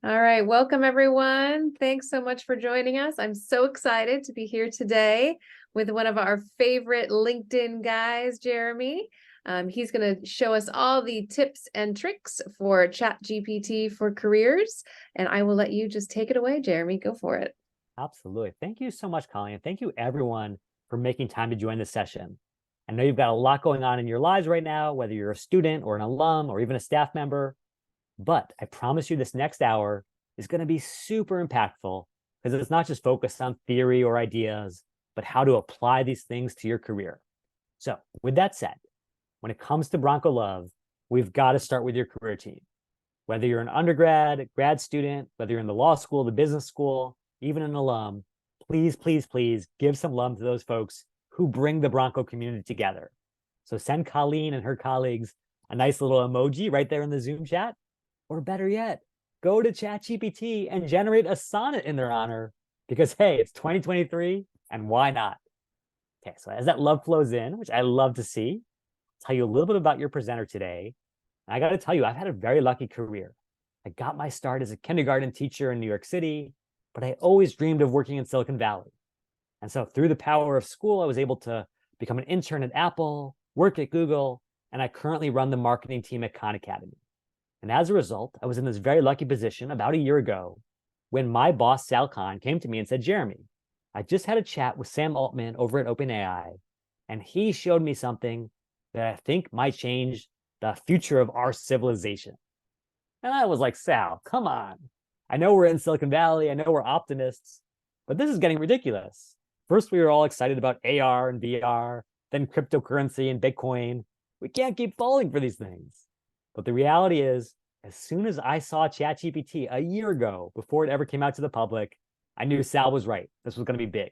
All right, welcome everyone. Thanks so much for joining us. I'm so excited to be here today with one of our favorite LinkedIn guys, Jeremy. He's going to show us all the tips and tricks for ChatGPT for careers, and I will let you just take it away, Jeremy. Go for it. Absolutely. Thank you so much, Colleen. Thank you, everyone, for making time to join this session. I know you've got a lot going on in your lives right now, whether you're a student or an alum or even a staff member. But I promise you this next hour is going to be super impactful because it's not just focused on theory or ideas, but how to apply these things to your career. So with that said, when it comes to Bronco Love, we've got to start with your career team. Whether you're an undergrad, grad student, whether you're in the law school, the business school, even an alum, please, please, please give some love to those folks who bring the Bronco community together. So send Colleen and her colleagues a nice little emoji right there in the Zoom chat. Or better yet, go to ChatGPT and generate a sonnet in their honor because, hey, it's 2023 and why not? Okay, so as that love flows in, which I love to see, I'll tell you a little bit about your presenter today. And I got to tell you, I've had a very lucky career. I got my start as a kindergarten teacher in New York City, but I always dreamed of working in Silicon Valley. And so through the power of school, I was able to become an intern at Apple, work at Google, and I currently run the marketing team at Khan Academy. And as a result, I was in this very lucky position about a year ago when my boss, Sal Khan, came to me and said, Jeremy, I just had a chat with Sam Altman over at OpenAI, and he showed me something that I think might change the future of our civilization. And I was like, Sal, come on. I know we're in Silicon Valley. I know we're optimists, but this is getting ridiculous. First, we were all excited about AR and VR, then cryptocurrency and Bitcoin. We can't keep falling for these things. But the reality is, as soon as I saw ChatGPT a year ago, before it ever came out to the public, I knew Sal was right. This was going to be big.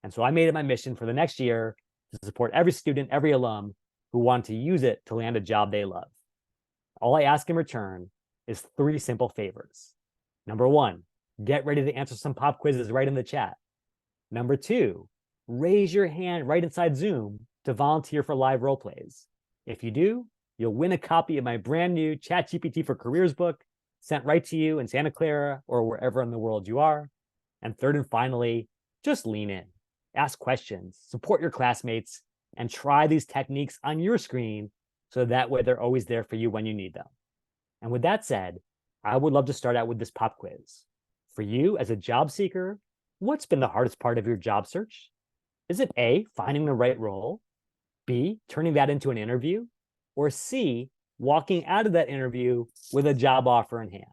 And so I made it my mission for the next year to support every student, every alum who wanted to use it to land a job they love. All I ask in return is 3 simple favors. Number 1, get ready to answer some pop quizzes right in the chat. Number 2, raise your hand right inside Zoom to volunteer for live role plays. If you do, you'll win a copy of my brand new ChatGPT for Careers book sent right to you in Santa Clara or wherever in the world you are. And third and finally, just lean in, ask questions, support your classmates, and try these techniques on your screen so that way they're always there for you when you need them. And with that said, I would love to start out with this pop quiz. For you as a job seeker, what's been the hardest part of your job search? Is it A, finding the right role, B, turning that into an interview, or C, walking out of that interview with a job offer in hand?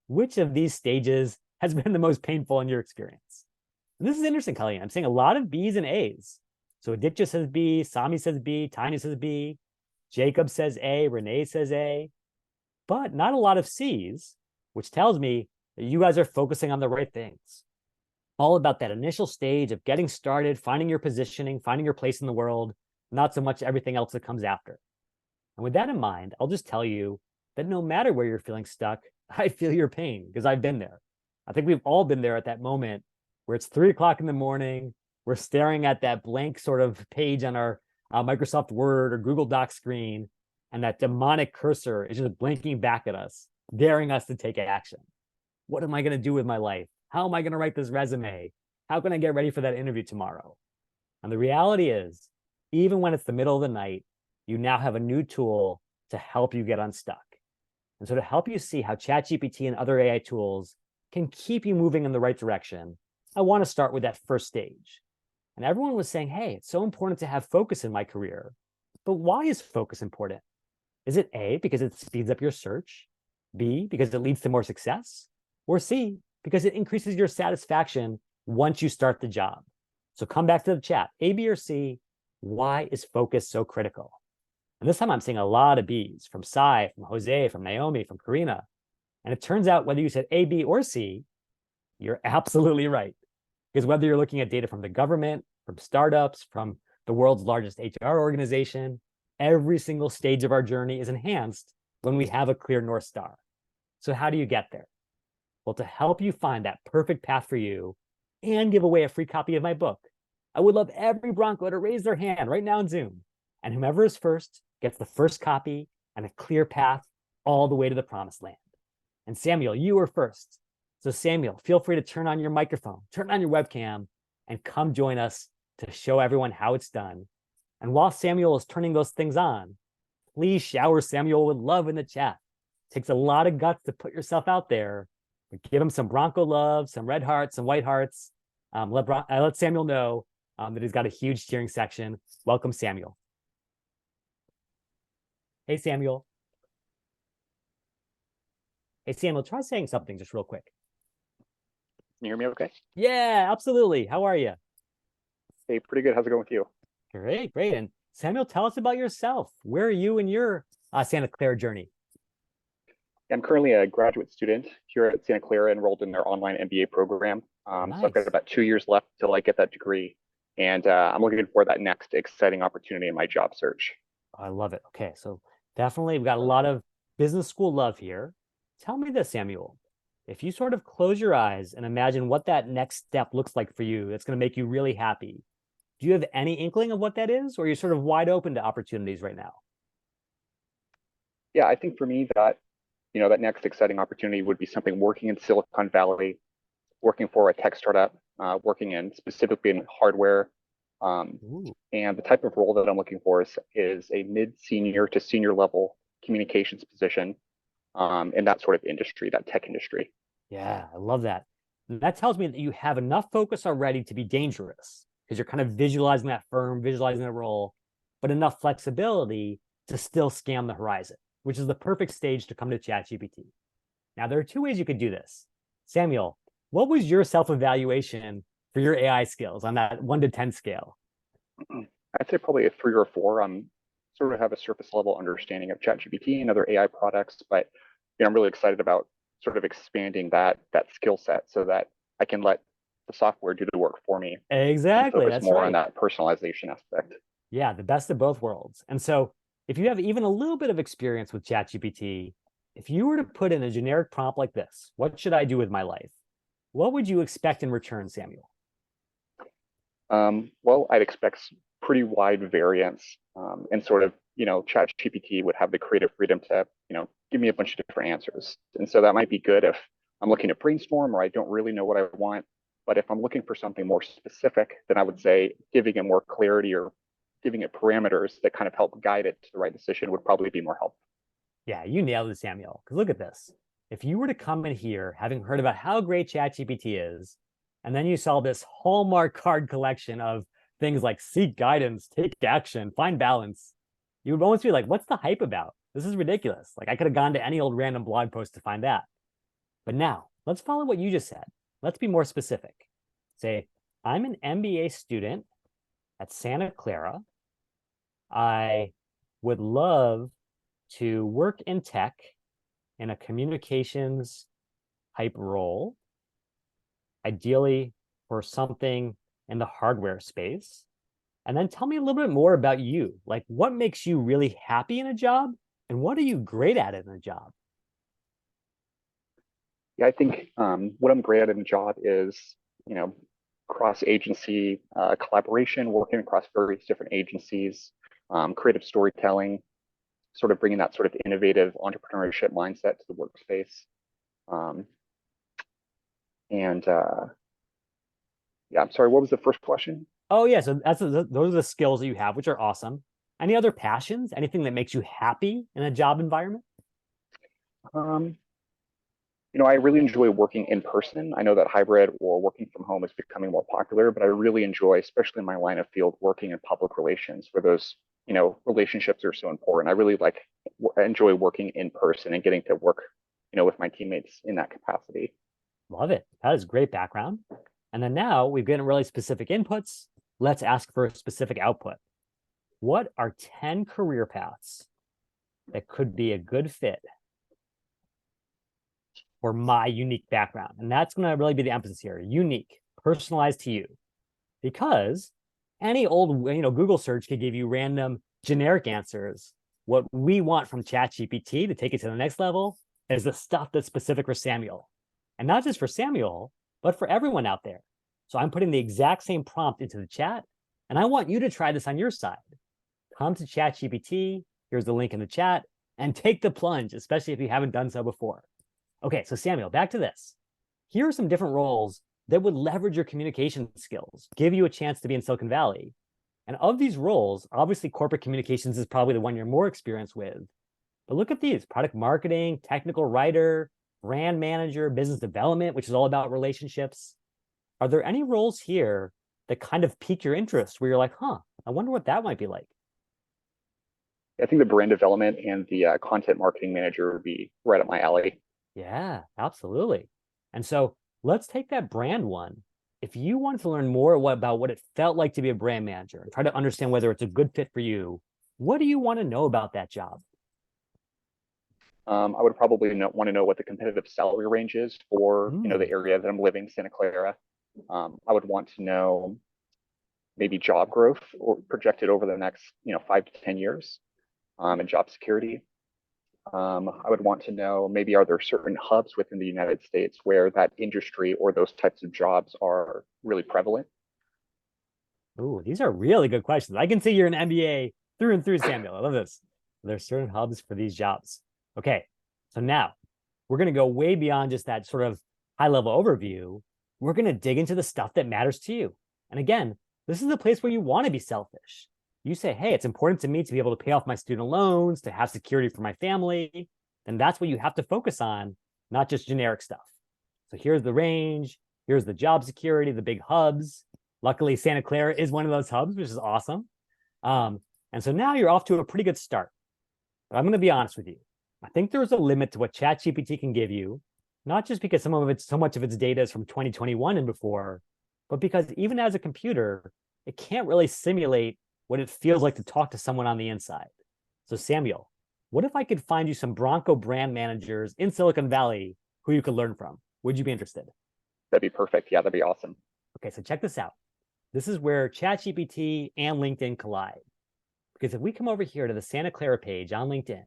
Which of these stages has been the most painful in your experience? And this is interesting, Colleen. I'm seeing a lot of B's and A's. So Aditya says B, Sami says B, Tanya says B, Jacob says A, Renee says A, but not a lot of C's, which tells me that you guys are focusing on the right things. All about that initial stage of getting started, finding your positioning, finding your place in the world, not so much everything else that comes after. And with that in mind, I'll just tell you that no matter where you're feeling stuck, I feel your pain because I've been there. I think we've all been there at that moment where it's 3 o'clock in the morning. We're staring at that blank sort of page on our Microsoft Word or Google Docs screen, and that demonic cursor is just blinking back at us, daring us to take action. What am I going to do with my life? How am I going to write this resume? How can I get ready for that interview tomorrow? And the reality is, even when it's the middle of the night, you now have a new tool to help you get unstuck. And so to help you see how ChatGPT and other AI tools can keep you moving in the right direction, I want to start with that first stage. And everyone was saying, hey, it's so important to have focus in my career. But why is focus important? Is it A, because it speeds up your search? B, because it leads to more success? Or C, because it increases your satisfaction once you start the job? So come back to the chat. A, B, or C, why is focus so critical? And this time I'm seeing a lot of B's from Sai, from Jose, from Naomi, from Karina. And it turns out whether you said A, B, or C, you're absolutely right. Because whether you're looking at data from the government, from startups, from the world's largest HR organization, every single stage of our journey is enhanced when we have a clear North Star. So how do you get there? Well, to help you find that perfect path for you and give away a free copy of my book, I would love every Bronco to raise their hand right now in Zoom. And whomever is first gets the first copy and a clear path all the way to the promised land. And Samuel, you were first. So Samuel, feel free to turn on your microphone, turn on your webcam, and come join us to show everyone how it's done. And while Samuel is turning those things on, please shower Samuel with love in the chat. It takes a lot of guts to put yourself out there, but give him some Bronco love, some red hearts, some white hearts. Let Samuel know that he's got a huge cheering section. Welcome, Samuel. Hey, Samuel. Hey, Samuel, try saying something just real quick. Can you hear me okay? Yeah, absolutely. How are you? Hey, pretty good. How's it going with you? Great, great. And Samuel, tell us about yourself. Where are you in your Santa Clara journey? I'm currently a graduate student here at Santa Clara, enrolled in their online MBA program. Nice. So I've got about 2 years left till I get that degree. And I'm looking for that next exciting opportunity in my job search. I love it. Okay, so definitely we've got a lot of business school love here. Tell me this, Samuel. If you sort of close your eyes and imagine what that next step looks like for you, that's going to make you really happy. Do you have any inkling of what that is, or are you sort of wide open to opportunities right now? Yeah, I think for me that next exciting opportunity would be something working in Silicon Valley, working for a tech startup, working in specifically in hardware. And the type of role that I'm looking for is a mid-senior to senior level communications position in that sort of industry, that tech industry. Yeah, I love that. And that tells me that you have enough focus already to be dangerous because you're kind of visualizing that firm, visualizing that role, but enough flexibility to still scan the horizon, which is the perfect stage to come to ChatGPT. Now, there are two ways you could do this. Samuel, what was your self-evaluation for your AI skills on that 1 to 10 scale? I'd say probably a 3 or 4. I'm sort of have a surface level understanding of ChatGPT and other AI products, but I'm really excited about sort of expanding that skill set so that I can let the software do the work for me. Exactly. And focus That's more right. on that personalization aspect. Yeah, the best of both worlds. And so if you have even a little bit of experience with ChatGPT, if you were to put in a generic prompt like this, what should I do with my life? What would you expect in return, Samuel? Well, I'd expect pretty wide variance, and sort of, ChatGPT would have the creative freedom to, give me a bunch of different answers. And so that might be good if I'm looking to brainstorm or I don't really know what I want. But if I'm looking for something more specific, then I would say giving it more clarity or giving it parameters that kind of help guide it to the right decision would probably be more helpful. Yeah, you nailed it, Samuel. Because look at this. If you were to come in here having heard about how great ChatGPT is, and then you saw this Hallmark card collection of things like seek guidance, take action, find balance, you would almost be like, what's the hype about? This is ridiculous. Like I could have gone to any old random blog post to find that. But now let's follow what you just said. Let's be more specific. Say, I'm an MBA student at Santa Clara. I would love to work in tech in a communications type role, ideally for something in the hardware space. And then tell me a little bit more about you. Like what makes you really happy in a job and what are you great at in a job? Yeah, I think what I'm great at in a job is, cross-agency collaboration, working across various different agencies, creative storytelling, sort of bringing that sort of innovative entrepreneurship mindset to the workspace. And yeah, I'm sorry, what was the first question? Oh yeah, so those are the skills that you have, which are awesome. Any other passions? Anything that makes you happy in a job environment? I really enjoy working in person. I know that hybrid or working from home is becoming more popular, but I really enjoy, especially in my line of field, working in public relations where those, relationships are so important. I really enjoy working in person and getting to work, with my teammates in that capacity. Love it. That is great background. And then now we've gotten really specific inputs. Let's ask for a specific output. What are 10 career paths that could be a good fit for my unique background? And that's going to really be the emphasis here. Unique, personalized to you. Because any old, Google search could give you random generic answers. What we want from ChatGPT to take it to the next level is the stuff that's specific for Samuel. And not just for Samuel, but for everyone out there. So I'm putting the exact same prompt into the chat, and I want you to try this on your side. Come to ChatGPT, here's the link in the chat, and take the plunge, especially if you haven't done so before. Okay, so Samuel, back to this. Here are some different roles that would leverage your communication skills, give you a chance to be in Silicon Valley. And of these roles, obviously corporate communications is probably the one you're more experienced with. But look at these: product marketing, technical writer, brand manager, business development, which is all about relationships. Are there any roles here that kind of pique your interest where you're like, huh, I wonder what that might be like? I think the brand development and the content marketing manager would be right up my alley. Yeah, absolutely. And so let's take that brand one. If you wanted to learn more about what it felt like to be a brand manager and try to understand whether it's a good fit for you, what do you want to know about that job? I would probably want to know what the competitive salary range is for the Mm. area that I'm living, Santa Clara. I would want to know maybe job growth or projected over the next 5 to 10 years, and job security. I would want to know maybe are there certain hubs within the United States where that industry or those types of jobs are really prevalent. Ooh, these are really good questions. I can see you're an MBA through and through, Samuel. I love this. There's certain hubs for these jobs. Okay, so now we're going to go way beyond just that sort of high level overview. We're going to dig into the stuff that matters to you. And again, this is the place where you want to be selfish. You say, hey, it's important to me to be able to pay off my student loans, to have security for my family. Then that's what you have to focus on, not just generic stuff. So here's the range, here's the job security, the big hubs. Luckily, Santa Clara is one of those hubs, which is awesome. And so now you're off to a pretty good start. But I'm going to be honest with you. I think there's a limit to what ChatGPT can give you, not just because so much of its data is from 2021 and before, but because even as a computer, it can't really simulate what it feels like to talk to someone on the inside. So Samuel, what if I could find you some Bronco brand managers in Silicon Valley who you could learn from? Would you be interested? That'd be perfect. Yeah, that'd be awesome. Okay, so check this out. This is where ChatGPT and LinkedIn collide. Because if we come over here to the Santa Clara page on LinkedIn,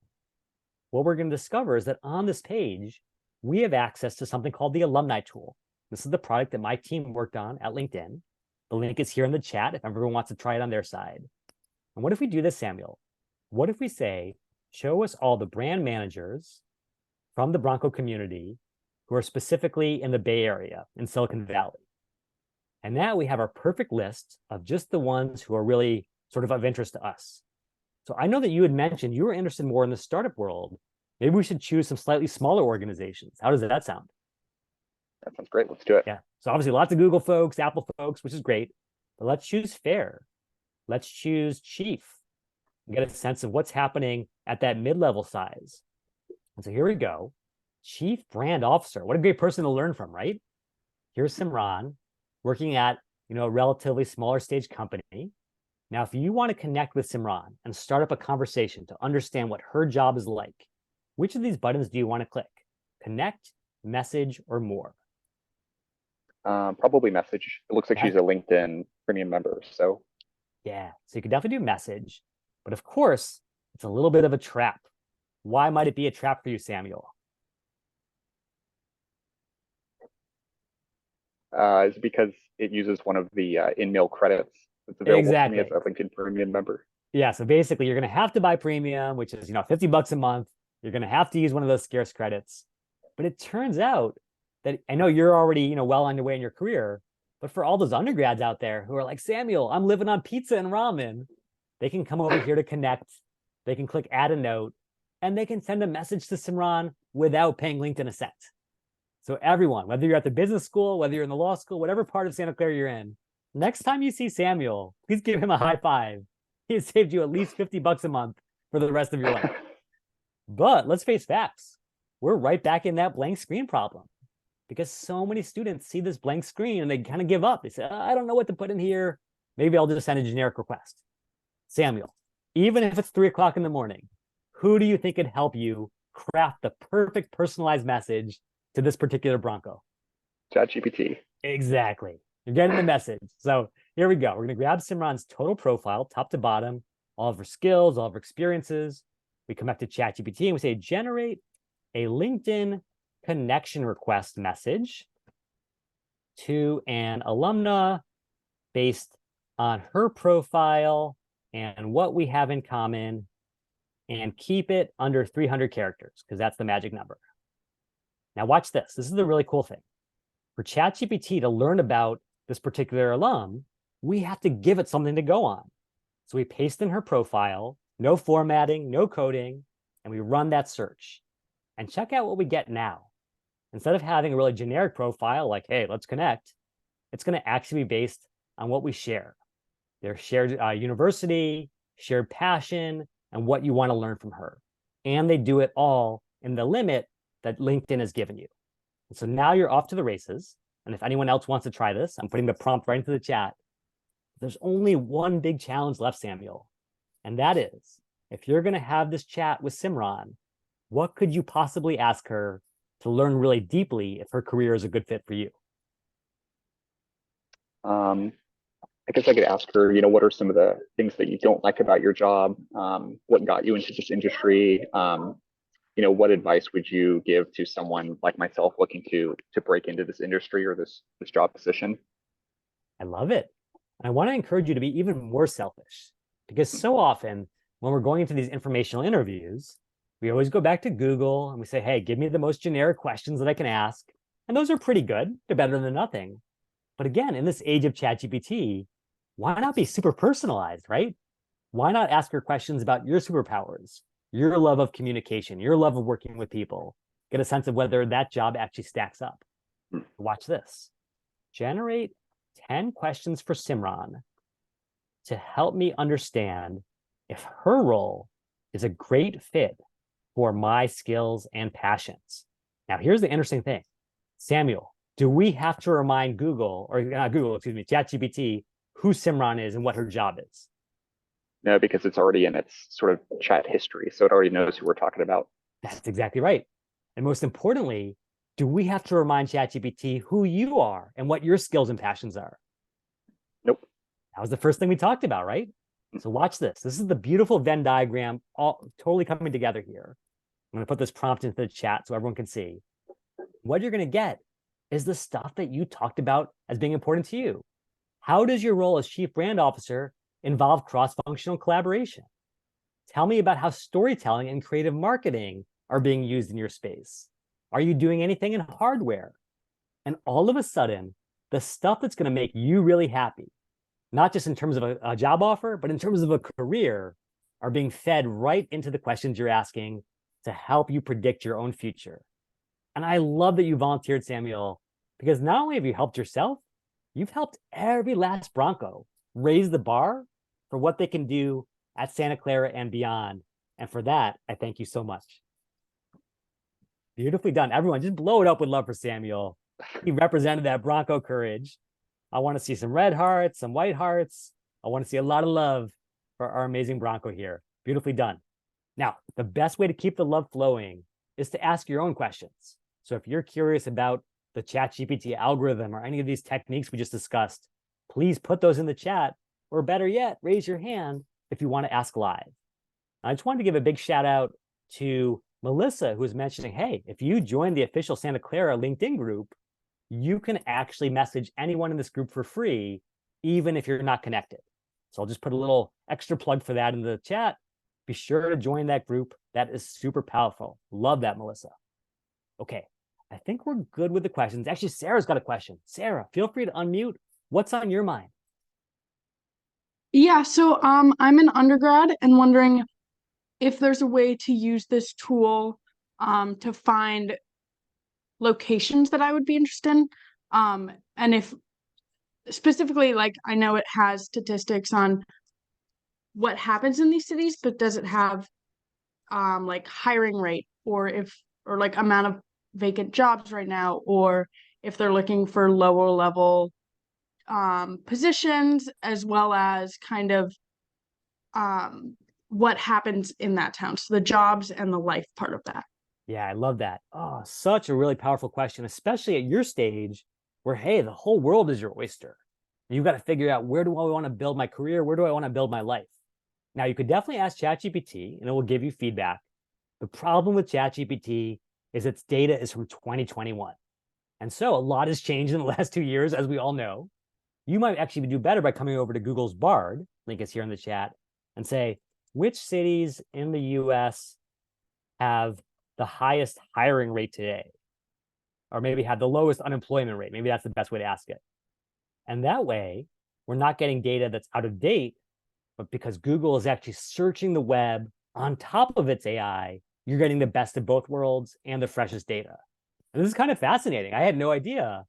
what we're going to discover is that on this page, we have access to something called the alumni tool. This is the product that my team worked on at LinkedIn. The link is here in the chat if everyone wants to try it on their side. And what if we do this, Samuel? What if we say, show us all the brand managers from the Bronco community who are specifically in the Bay Area in Silicon Valley? And now we have our perfect list of just the ones who are really sort of interest to us. So I know that you had mentioned you were interested more in the startup world. Maybe we should choose some slightly smaller organizations. How does that sound? That sounds great. Let's do it. Yeah. So obviously lots of Google folks, Apple folks, which is great. But let's choose Fair. Let's choose Chief. Get a sense of what's happening at that mid-level size. And so here we go. Chief Brand Officer. What a great person to learn from, right? Here's Simran working at a relatively smaller stage company. Now, if you want to connect with Simran and start up a conversation to understand what her job is like, which of these buttons do you want to click? Connect, message, or more? Probably message. It looks like she's a LinkedIn premium member. So yeah, so you could definitely do message. But of course, it's a little bit of a trap. Why might it be a trap for you, Samuel? is it because it uses one of the in-mail credits that's available to me as a LinkedIn premium member? Yeah, so basically you're going to have to buy premium, which is, $50 a month. You're going to have to use one of those scarce credits. But it turns out that I know you're already, well on your way in your career, but for all those undergrads out there who are like, Samuel, I'm living on pizza and ramen, they can come over here to connect. They can click add a note, and they can send a message to Simran without paying LinkedIn a cent. So everyone, whether you're at the business school, whether you're in the law school, whatever part of Santa Clara you're in, next time you see Samuel, please give him a high five. He has saved you at least $50 a month for the rest of your life. But let's face facts. We're right back in that blank screen problem because so many students see this blank screen and they kind of give up. They say, I don't know what to put in here. Maybe I'll just send a generic request. Samuel, even if it's 3 o'clock in the morning, who do you think could help you craft the perfect personalized message to this particular Bronco? ChatGPT. Exactly. You're getting the message. So here we go. We're going to grab Simran's total profile, top to bottom, all of her skills, all of her experiences. We come back to ChatGPT and we say, generate a LinkedIn connection request message to an alumna based on her profile and what we have in common, and keep it under 300 characters because that's the magic number. Now watch this. This is the really cool thing. For ChatGPT to learn about this particular alum, we have to give it something to go on. So we paste in her profile, no formatting, no coding, and we run that search. And check out what we get now. Instead of having a really generic profile like, hey, let's connect, it's going to actually be based on what we share. Their shared university, shared passion, and what you want to learn from her. And they do it all in the limit that LinkedIn has given you. And so now you're off to the races. And if anyone else wants to try this, I'm putting the prompt right into the chat. There's only one big challenge left, Samuel. And that is, if you're going to have this chat with Simran, what could you possibly ask her to learn really deeply if her career is a good fit for you? I guess I could ask her, what are some of the things that you don't like about your job? What got you into this industry? What advice would you give to someone like myself looking to break into this industry or this job position? I love it. And I want to encourage you to be even more selfish, because so often when we're going into these informational interviews, we always go back to Google and we say, hey, give me the most generic questions that I can ask. And those are pretty good. They're better than nothing. But again, in this age of ChatGPT, why not be super personalized, right? Why not ask her questions about your superpowers, your love of communication, your love of working with people, get a sense of whether that job actually stacks up. Watch this. Generate 10 questions for Simran to help me understand if her role is a great fit for my skills and passions. Now, here's the interesting thing. Samuel, do we have to remind ChatGPT, who Simran is and what her job is? No, because it's already in its sort of chat history. So it already knows who we're talking about. That's exactly right. And most importantly, do we have to remind ChatGPT who you are and what your skills and passions are? Nope. That was the first thing we talked about, right? So watch this. This is the beautiful Venn diagram all totally coming together here. I'm going to put this prompt into the chat so everyone can see. What you're going to get is the stuff that you talked about as being important to you. How does your role as Chief Brand Officer involve cross-functional collaboration? Tell me about how storytelling and creative marketing are being used in your space. Are you doing anything in hardware? And all of a sudden, the stuff that's going to make you really happy, not just in terms of a job offer, but in terms of a career, are being fed right into the questions you're asking to help you predict your own future. And I love that you volunteered, Samuel, because not only have you helped yourself, you've helped every last Bronco raise the bar for what they can do at Santa Clara and beyond. And for that, I thank you so much. Beautifully done. Everyone, just blow it up with love for Samuel. He represented that Bronco courage. I want to see some red hearts, some white hearts. I want to see a lot of love for our amazing Bronco here. Beautifully done. Now, the best way to keep the love flowing is to ask your own questions. So if you're curious about the ChatGPT algorithm or any of these techniques we just discussed, please put those in the chat, or better yet, raise your hand if you want to ask live. I just wanted to give a big shout out to Melissa, who was mentioning, hey, if you join the official Santa Clara LinkedIn group, you can actually message anyone in this group for free, even if you're not connected. So I'll just put a little extra plug for that in the chat. Be sure to join that group. That is super powerful. Love that, Melissa. Okay, I think we're good with the questions. Actually, Sarah's got a question. Sarah, feel free to unmute. What's on your mind? Yeah, so I'm an undergrad and wondering if there's a way to use this tool to find locations that I would be interested in. And if specifically, like, I know it has statistics on what happens in these cities, but does it have like hiring rate, or like amount of vacant jobs right now, or if they're looking for lower level positions, as well as kind of what happens in that town, so the jobs and the life part of that. Yeah, I love that. Oh, such a really powerful question, especially at your stage where, hey, the whole world is your oyster. You've got to figure out, where do I want to build my career? Where do I want to build my life? Now, you could definitely ask ChatGPT and it will give you feedback. The problem with ChatGPT is its data is from 2021. And so a lot has changed in the last 2 years, as we all know. You might actually do better by coming over to Google's Bard, link is here in the chat, and say, which cities in the US have the highest hiring rate today? or maybe have the lowest unemployment rate. Maybe that's the best way to ask it. And that way, we're not getting data that's out of date, but because Google is actually searching the web on top of its AI, you're getting the best of both worlds and the freshest data. And this is kind of fascinating. I had no idea,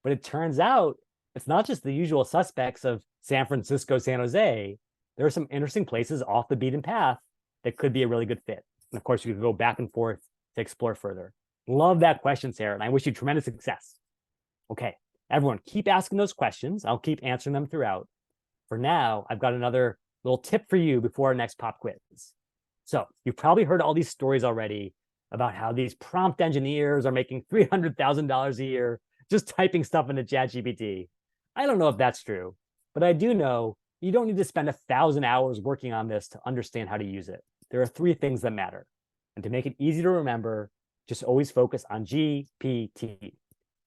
but it turns out it's not just the usual suspects of San Francisco, San Jose. There are some interesting places off the beaten path that could be a really good fit. And of course, you can go back and forth to explore further. Love that question, Sarah, and I wish you tremendous success. Okay, everyone, keep asking those questions. I'll keep answering them throughout. For now, I've got another little tip for you before our next pop quiz. So you've probably heard all these stories already about how these prompt engineers are making $300,000 a year just typing stuff into ChatGPT. I don't know if that's true, but I do know you don't need to spend 1,000 hours working on this to understand how to use it. There are 3 things that matter. And to make it easy to remember, just always focus on GPT.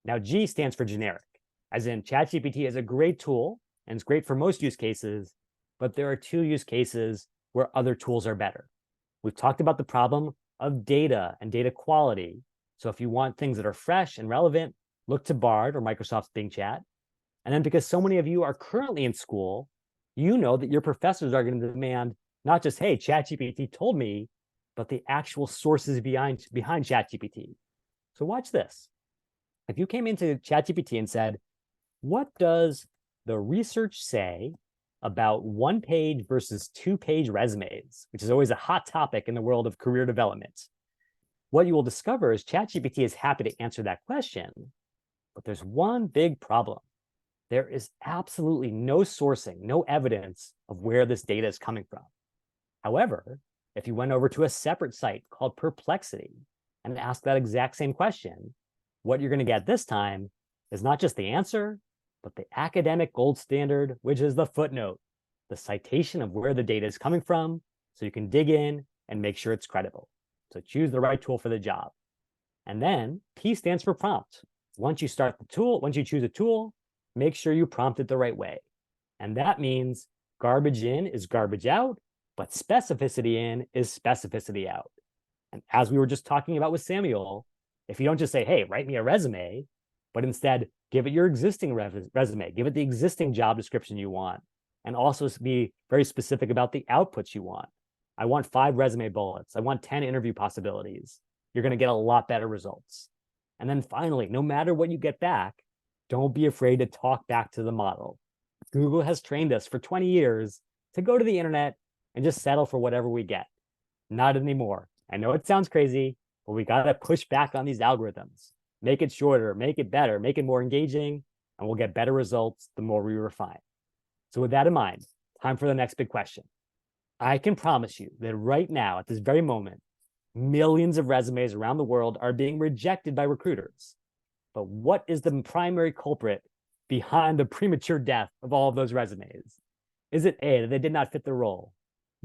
Now, G stands for generic, as in ChatGPT is a great tool and it's great for most use cases, but there are 2 use cases where other tools are better. We've talked about the problem of data and data quality. So if you want things that are fresh and relevant, look to Bard or Microsoft's Bing Chat. And then because so many of you are currently in school, you know that your professors are going to demand not just, hey, ChatGPT told me, but the actual sources behind ChatGPT. So watch this. If you came into ChatGPT and said, what does the research say about 1-page versus 2-page resumes, which is always a hot topic in the world of career development, what you will discover is ChatGPT is happy to answer that question, but there's one big problem. There is absolutely no sourcing, no evidence of where this data is coming from. However, if you went over to a separate site called Perplexity and asked that exact same question, what you're going to get this time is not just the answer, but the academic gold standard, which is the footnote, the citation of where the data is coming from, so you can dig in and make sure it's credible. So choose the right tool for the job. And then P stands for prompt. Once you choose a tool, make sure you prompt it the right way. And that means garbage in is garbage out, but specificity in is specificity out. And as we were just talking about with Samuel, if you don't just say, hey, write me a resume, but instead give it your existing resume, give it the existing job description you want, and also be very specific about the outputs you want. I want 5 resume bullets. I want 10 interview possibilities. You're going to get a lot better results. And then finally, no matter what you get back, don't be afraid to talk back to the model. Google has trained us for 20 years to go to the internet and just settle for whatever we get. Not anymore. I know it sounds crazy, but we got to push back on these algorithms. Make it shorter, make it better, make it more engaging, and we'll get better results the more we refine. So with that in mind, time for the next big question. I can promise you that right now, at this very moment, millions of resumes around the world are being rejected by recruiters. But what is the primary culprit behind the premature death of all of those resumes? Is it A, that they did not fit the role?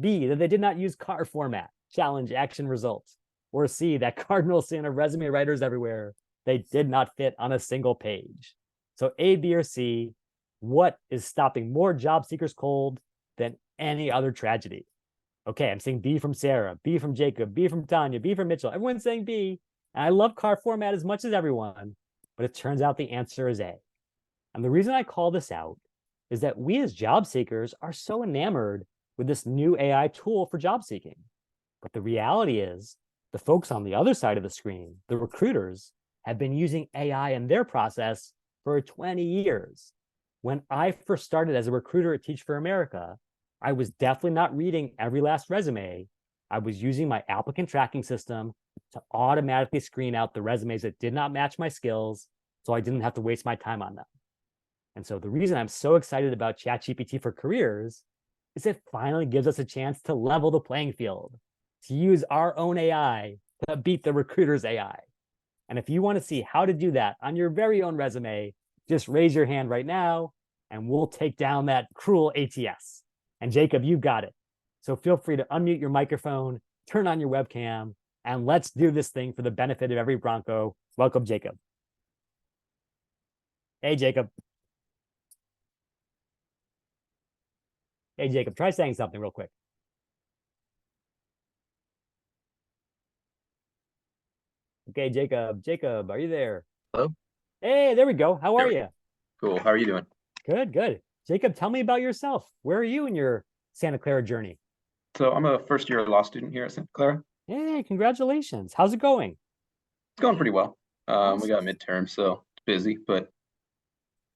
B, that they did not use CAR format, challenge, action, results? Or C, that cardinal sin of resume writers everywhere, they did not fit on a single page? So A, B, or C, what is stopping more job seekers cold than any other tragedy? Okay, I'm saying B from Sarah, B from Jacob, B from Tanya, B from Mitchell. Everyone's saying B. And I love CAR format as much as everyone, but it turns out the answer is A. And the reason I call this out is that we as job seekers are so enamored with this new AI tool for job seeking. But the reality is the folks on the other side of the screen, the recruiters, have been using AI in their process for 20 years. When I first started as a recruiter at Teach for America, I was definitely not reading every last resume. I was using my applicant tracking system to automatically screen out the resumes that did not match my skills, so I didn't have to waste my time on them. And so the reason I'm so excited about ChatGPT for careers is it finally gives us a chance to level the playing field, to use our own AI to beat the recruiter's AI. And if you want to see how to do that on your very own resume, just raise your hand right now and we'll take down that cruel ATS. And Jacob, you've got it. So feel free to unmute your microphone, turn on your webcam, and let's do this thing for the benefit of every Bronco. Welcome, Jacob. Hey, Jacob. Hey, Jacob, try saying something real quick. Okay, Jacob, are you there? Hello? Hey, there we go. How are There we you? Cool. How are you doing? Good, good. Jacob, tell me about yourself. Where are you in your Santa Clara journey? So I'm a first year law student here at Santa Clara. Hey, congratulations. How's it going? It's going pretty well. We Awesome. got midterm, so it's busy, but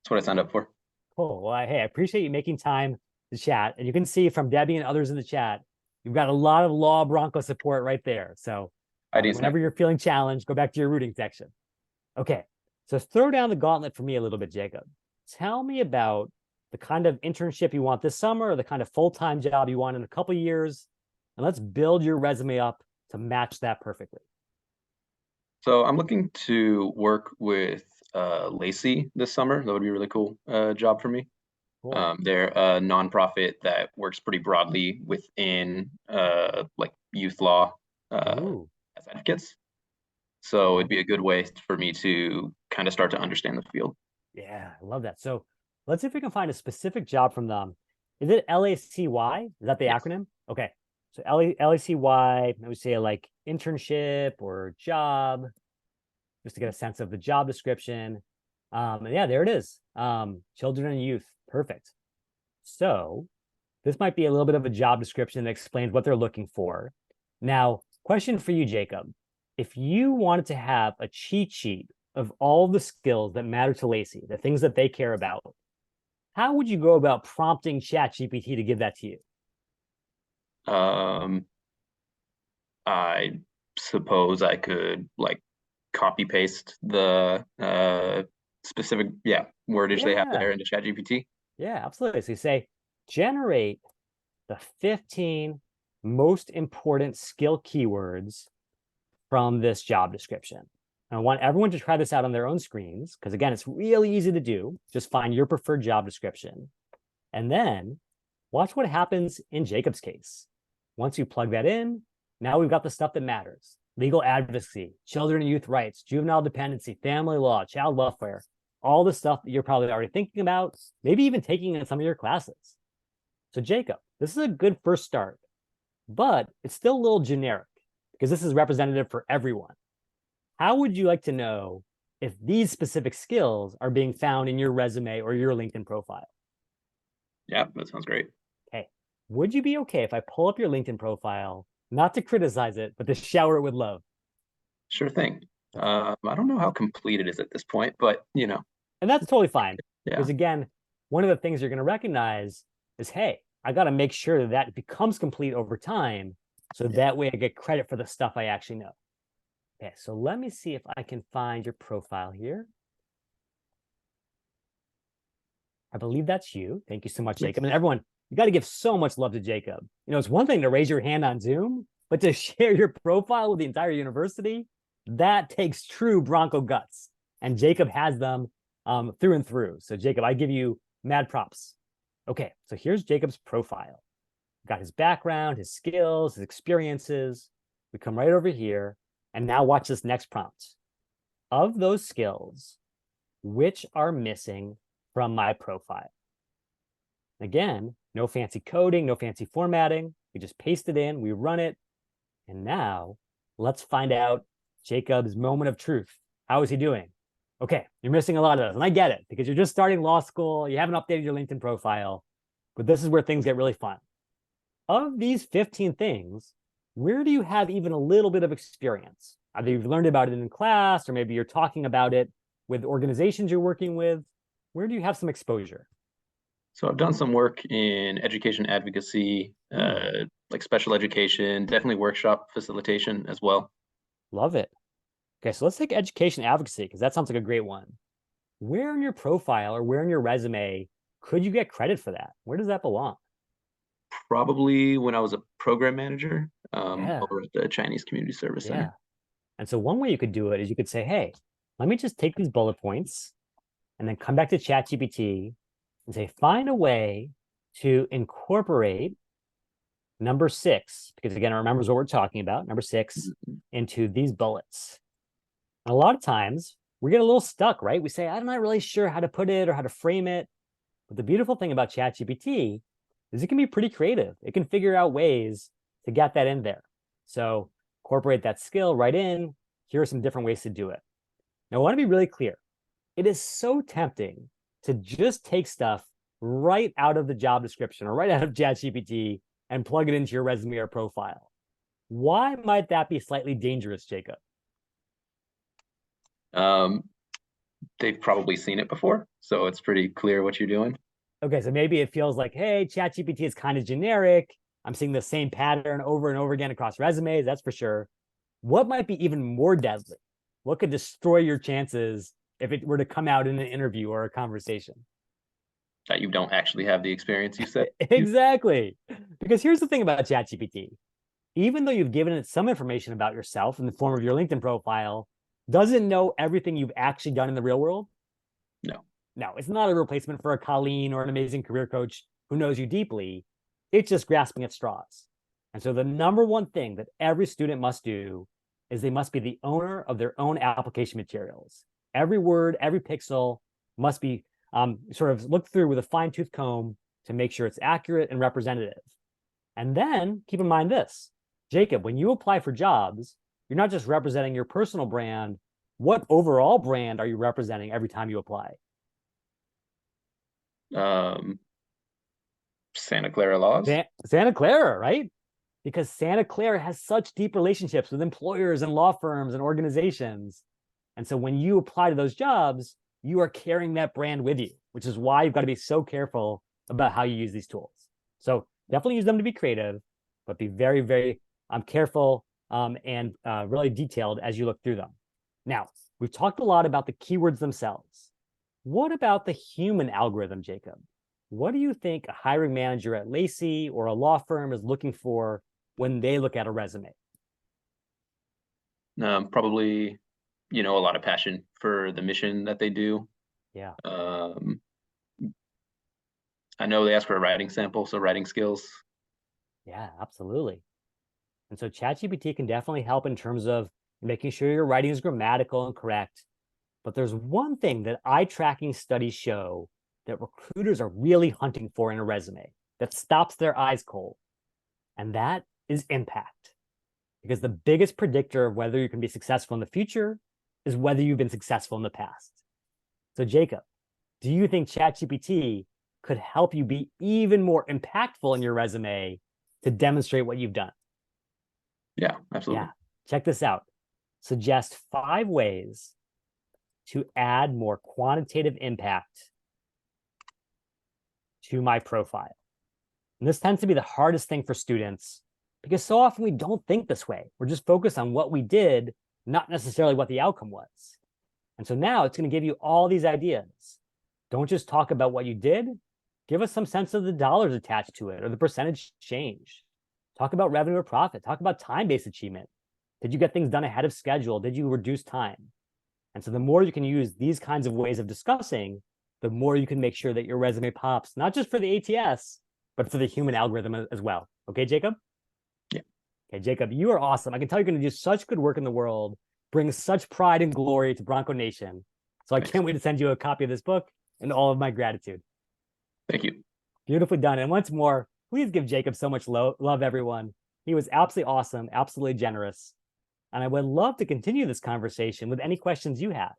that's what I signed up for. Cool. Well, hey, I appreciate you making time to chat. And you can see from Debbie and others in the chat, you've got a lot of Law Bronco support right there. So ID's whenever you're feeling challenged, go back to your rooting section. Okay. So throw down the gauntlet for me a little bit, Jacob. Tell me about the kind of internship you want this summer or the kind of full-time job you want in a couple of years. And let's build your resume up to match that perfectly. So I'm looking to work with Lacey this summer. That would be a really cool job for me. Cool. They're a nonprofit that works pretty broadly within like youth law Ooh, as advocates. So it'd be a good way for me to kind of start to understand the field. yeah, I love that. So let's see if we can find a specific job from them. Is it LACY? Is that the Yes. acronym? Okay. So LACY, I would say like internship or job, just to get a sense of the job description. And yeah, there it is. Children and youth. Perfect. So this might be a little bit of a job description that explains what they're looking for. Now, question for you, Jacob. If you wanted to have a cheat sheet of all the skills that matter to Lacey, the things that they care about, how would you go about prompting ChatGPT to give that to you? Um, I suppose I could like copy paste the specific wordage they have Yeah, there into ChatGPT. yeah, absolutely. So you say, generate the 15 most important skill keywords from this job description. And I want everyone to try this out on their own screens, because again, it's really easy to do. Just find your preferred job description. And then watch what happens in Jacob's case. Once you plug that in, now we've got the stuff that matters. Legal advocacy, children and youth rights, juvenile dependency, family law, child welfare, all the stuff that you're probably already thinking about, maybe even taking in some of your classes. So Jacob, this is a good first start, but it's still a little generic because this is representative for everyone. How would you like to know if these specific skills are being found in your resume or your LinkedIn profile? Yeah, that sounds great. Okay. Would you be okay if I pull up your LinkedIn profile, not to criticize it, but to shower it with love? Sure thing. I don't know how complete it is at this point, but you know, And that's totally fine. yeah, Because again, one of the things you're going to recognize is, hey, I got to make sure that that becomes complete over time. So that way I get credit for the stuff I actually know. Okay, so let me see if I can find your profile here. I believe that's you. Thank you so much, Jacob. And everyone, you got to give so much love to Jacob. You know, it's one thing to raise your hand on Zoom, but to share your profile with the entire university, that takes true Bronco guts. And Jacob has them through and through. So Jacob, I give you mad props. Okay, so here's Jacob's profile. Got his background, his skills, his experiences. We come right over here. And now watch this next prompt. Of those skills, which are missing from my profile? Again, no fancy coding, no fancy formatting. We just paste it in, we run it. And now let's find out Jacob's moment of truth. How is he doing? Okay, you're missing a lot of those. And I get it because you're just starting law school. You haven't updated your LinkedIn profile. But this is where things get really fun. Of these 15 things, where do you have even a little bit of experience? Either you've learned about it in class, or maybe you're talking about it with organizations you're working with. Where do you have some exposure? so I've done some work in education advocacy, like special education, definitely workshop facilitation as well. Love it. Okay, so let's take education advocacy because that sounds like a great one. Where in your profile or where in your resume could you get credit for that? Where does that belong? Probably when I was a program manager Yeah. over at the Chinese Community Service Yeah. Center. And so one way you could do it is you could say, hey, let me just take these bullet points and then come back to ChatGPT and say, find a way to incorporate number 6, because again, it remembers what we're talking about, number 6, into these bullets. And a lot of times we get a little stuck, right? We say, I'm not really sure how to put it or how to frame it. But the beautiful thing about ChatGPT is it can be pretty creative. It can figure out ways to get that in there. So incorporate that skill right in. Here are some different ways to do it. Now, I want to be really clear. It is so tempting to just take stuff right out of the job description or right out of ChatGPT and plug it into your resume or profile. Why might that be slightly dangerous, Jacob? They've probably seen it before, so it's pretty clear what you're doing. Okay, so maybe it feels like, hey, ChatGPT is kind of generic. I'm seeing the same pattern over and over again across resumes, that's for sure. What might be even more deadly? What could destroy your chances if it were to come out in an interview or a conversation? That you don't actually have the experience you said. Exactly. Because here's the thing about ChatGPT. Even though you've given it some information about yourself in the form of your LinkedIn profile, does it know everything you've actually done in the real world? No. No, it's not a replacement for a Colleen or an amazing career coach who knows you deeply. It's just grasping at straws. And so the number one thing that every student must do is they must be the owner of their own application materials. Every word, every pixel must be sort of looked through with a fine-tooth comb to make sure it's accurate and representative. And then keep in mind this, Jacob, when you apply for jobs, you're not just representing your personal brand. What overall brand are you representing every time you apply? Santa Clara laws. Santa Clara, right? Because Santa Clara has such deep relationships with employers and law firms and organizations. And so when you apply to those jobs, you are carrying that brand with you, which is why you've got to be so careful about how you use these tools. So definitely use them to be creative, but be very, very careful and really detailed as you look through them. Now, we've talked a lot about the keywords themselves. What about the human algorithm, Jacob? What do you think a hiring manager at Lacey or a law firm is looking for when they look at a resume? Probably, a lot of passion for the mission that they do. Yeah. I know they ask for a writing sample, so writing skills. Yeah, absolutely. And so ChatGPT can definitely help in terms of making sure your writing is grammatical and correct. But there's one thing that eye tracking studies show that recruiters are really hunting for in a resume that stops their eyes cold. And that is impact. Because the biggest predictor of whether you can be successful in the future is whether you've been successful in the past. So Jacob, do you think ChatGPT could help you be even more impactful in your resume to demonstrate what you've done? Yeah, absolutely. Yeah, check this out. Suggest 5 ways to add more quantitative impact to my profile. And this tends to be the hardest thing for students because so often we don't think this way. We're just focused on what we did, not necessarily what the outcome was. And so now it's going to give you all these ideas. Don't just talk about what you did. Give us some sense of the dollars attached to it or the percentage change. Talk about revenue or profit. Talk about time-based achievement. Did you get things done ahead of schedule? Did you reduce time? And so the more you can use these kinds of ways of discussing, the more you can make sure that your resume pops, not just for the ATS, but for the human algorithm as well. Okay, Jacob? Yeah. Okay, Jacob, you are awesome. I can tell you're going to do such good work in the world, bring such pride and glory to Bronco Nation. So I can't wait to send you a copy of this book and all of my gratitude. Thank you. Beautifully done. And once more, please give Jacob so much love, everyone. He was absolutely awesome, absolutely generous. And I would love to continue this conversation with any questions you have.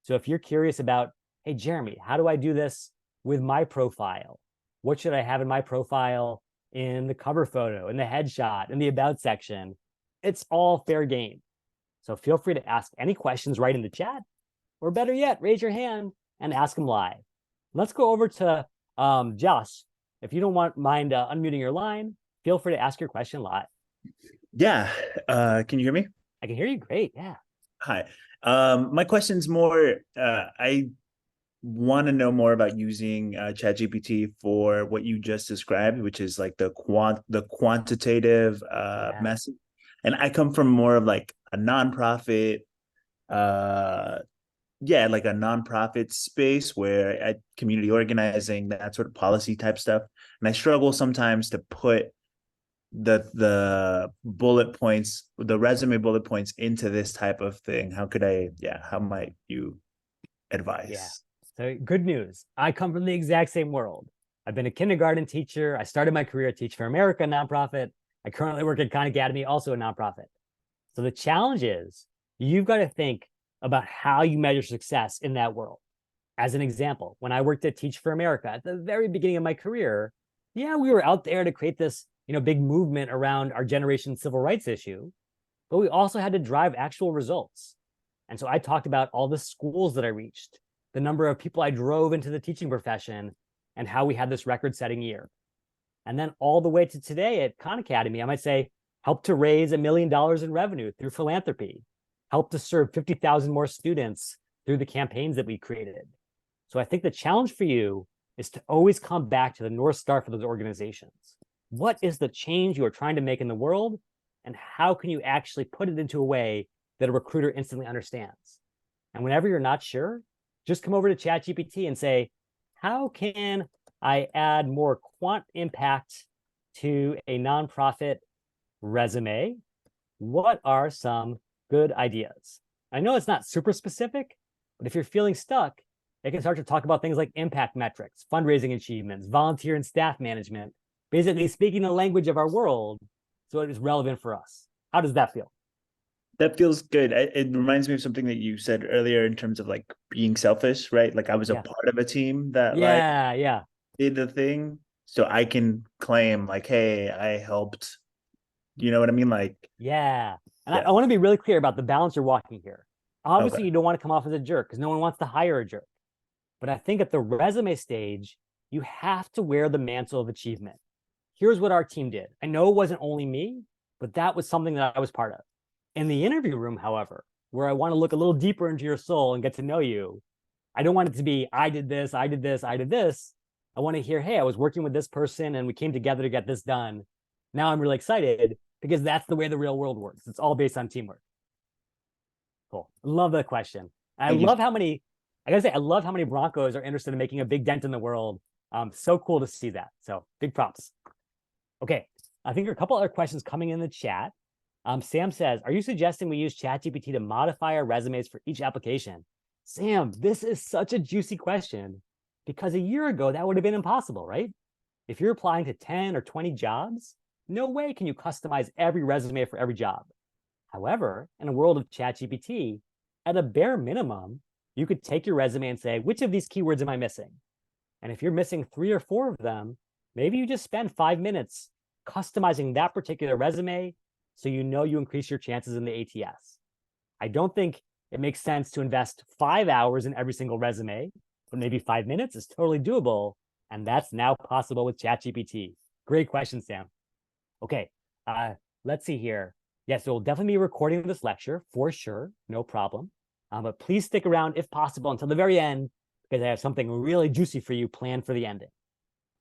So if you're curious about, hey, Jeremy, how do I do this with my profile? What should I have in my profile in the cover photo, in the headshot, in the about section? It's all fair game. So feel free to ask any questions right in the chat, or better yet, raise your hand and ask them live. Let's go over to Josh. If you don't mind unmuting your line, feel free to ask your question live. Yeah. Can you hear me? I can hear you great. Yeah. Hi. My question's more, I want to know more about using ChatGPT for what you just described, which is like the quantitative message. And I come from more of like a nonprofit, like a nonprofit space where at community organizing, that sort of policy type stuff. And I struggle sometimes to put the bullet points, the resume bullet points into this type of thing. How might you advise? Yeah. So good news. I come from the exact same world. I've been a kindergarten teacher. I started my career at Teach for America, a nonprofit. I currently work at Khan Academy, also a nonprofit. So the challenge is you've got to think about how you measure success in that world. As an example, when I worked at Teach for America at the very beginning of my career, yeah, we were out there to create this, big movement around our generation's civil rights issue, but we also had to drive actual results. And so I talked about all the schools that I reached, the number of people I drove into the teaching profession, and how we had this record-setting year. And then all the way to today at Khan Academy, I might say, helped to raise $1 million in revenue through philanthropy, helped to serve 50,000 more students through the campaigns that we created. So I think the challenge for you is to always come back to the North Star for those organizations. What is the change you are trying to make in the world? And how can you actually put it into a way that a recruiter instantly understands? And whenever you're not sure, just come over to ChatGPT and say, how can I add more quant impact to a nonprofit resume? What are some good ideas? I know it's not super specific, but if you're feeling stuck, it can start to talk about things like impact metrics, fundraising achievements, volunteer and staff management, basically speaking the language of our world so it is relevant for us. How does that feel? That feels good. It reminds me of something that you said earlier in terms of like being selfish, right? Like I was a part of a team that Yeah. did the thing. So I can claim like, hey, I helped. You know what I mean? Like, yeah. And yeah. I want to be really clear about the balance you're walking here. Obviously, Okay. you don't want to come off as a jerk because no one wants to hire a jerk. But I think at the resume stage, you have to wear the mantle of achievement. Here's what our team did. I know it wasn't only me, but that was something that I was part of. In the interview room, however, where I want to look a little deeper into your soul and get to know you, I don't want it to be, I did this, I did this, I did this. I want to hear, hey, I was working with this person and we came together to get this done. Now I'm really excited because that's the way the real world works. It's all based on teamwork. Cool. I love that question. I love how many Broncos are interested in making a big dent in the world. So cool to see that. So big props. Okay. I think there are a couple other questions coming in the chat. Sam says, are you suggesting we use ChatGPT to modify our resumes for each application? Sam, this is such a juicy question because a year ago, that would have been impossible, right? If you're applying to 10 or 20 jobs, no way can you customize every resume for every job. However, in a world of ChatGPT, at a bare minimum, you could take your resume and say, which of these keywords am I missing? And if you're missing 3 or 4 of them, maybe you just spend 5 minutes customizing that particular resume so you know you increase your chances in the ATS. I don't think it makes sense to invest 5 hours in every single resume, but maybe 5 minutes is totally doable. And that's now possible with ChatGPT. Great question, Sam. Okay, let's see here. Yes, so we'll definitely be recording this lecture for sure, no problem. But please stick around if possible until the very end because I have something really juicy for you planned for the ending.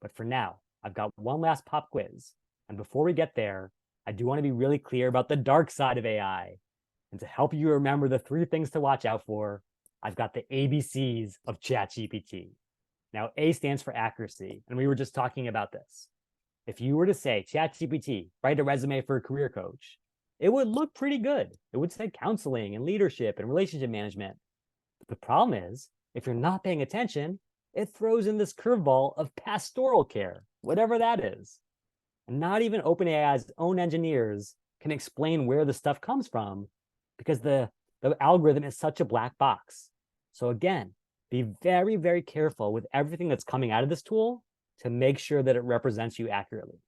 But for now, I've got one last pop quiz. And before we get there, I do want to be really clear about the dark side of AI. And to help you remember the 3 things to watch out for, I've got the ABCs of ChatGPT. Now, A stands for accuracy, and we were just talking about this. If you were to say, ChatGPT, write a resume for a career coach, it would look pretty good. It would say counseling and leadership and relationship management. But the problem is, if you're not paying attention, it throws in this curveball of pastoral care, whatever that is. And not even OpenAI's own engineers can explain where the stuff comes from because the algorithm is such a black box. So again, be very, very careful with everything that's coming out of this tool to make sure that it represents you accurately.